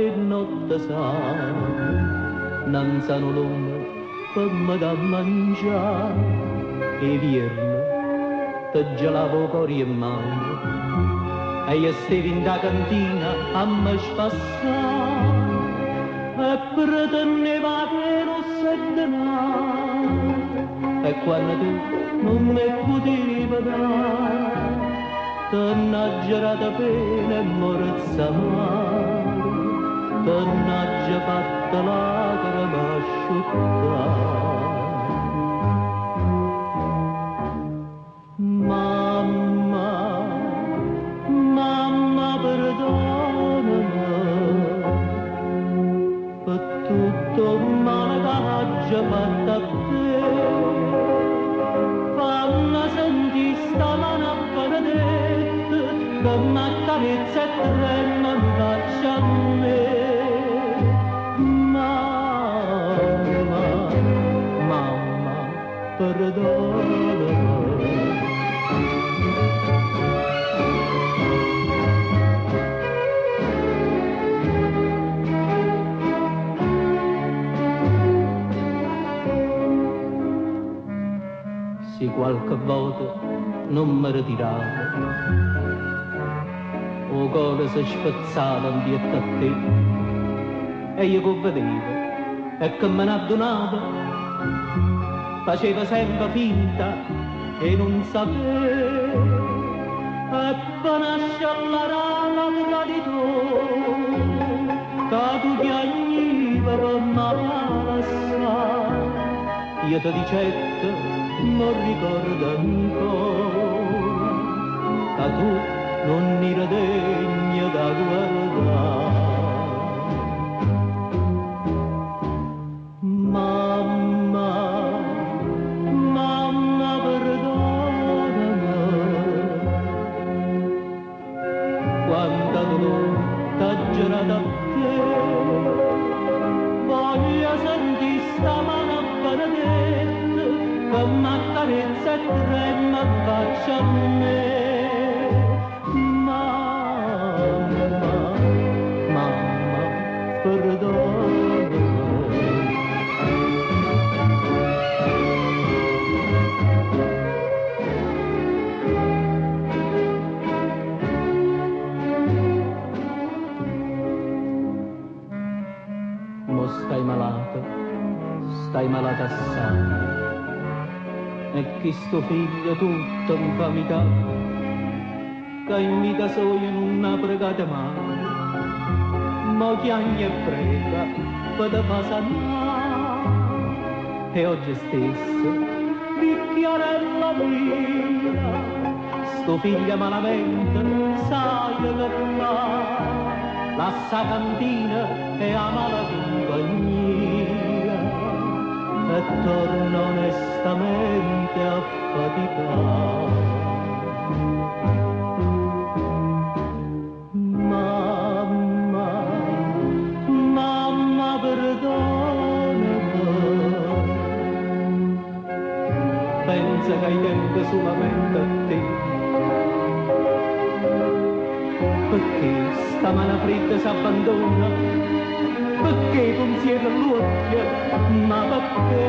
e notte sa, non sanno l'uomo per me da mangiare, e vierno te gelavo cuore e mano, e io stevi in da cantina a me spassare, e pretendeva che non se denaro, e quando tu non mi potevi dare, te n'ha girata pena e morezza male, te n'ha già fatta lacrima asciuttare. Mamma, mamma perdonami per tutto il male che ha già fatto a te, fammi sentire sta mano benedetta che m'accarezza e trema mi faccia a me. Mamma, mamma perdonami. Se qualche volta non mi ritiravo, o cuore si spezzava in dietro a te, e io che vedevo e che me ne addonavo, faceva sempre finta e non sapevo, e per nascere la rana traditore, che tu piagniva per m'ammassare, io ti dicetto non ricordo ancora, che tu non eri degno da guardare. Mamma, mamma perdonami, quanta dolore t'ha girato a te, voglio sentire sta mano benedetta che m'accarezza e trema faccia a me. Mamma, mamma, perdonami. Mo stai malata assai, e chi sto figlio tutto in famiglia, che in vita soglia non ha pregato mai, ma chiagna e prega per te fa sanare, e oggi stesso bicchiarella mia, sto figlio malamente sai che fa, lascia cantina e ama la compagnia, e torna onestamente a faticare. Mamma, mamma perdonami, pensa che hai tempo solamente a te, perché sta mano fredda si abbandona, perché i pensieri all'occhio, ma perché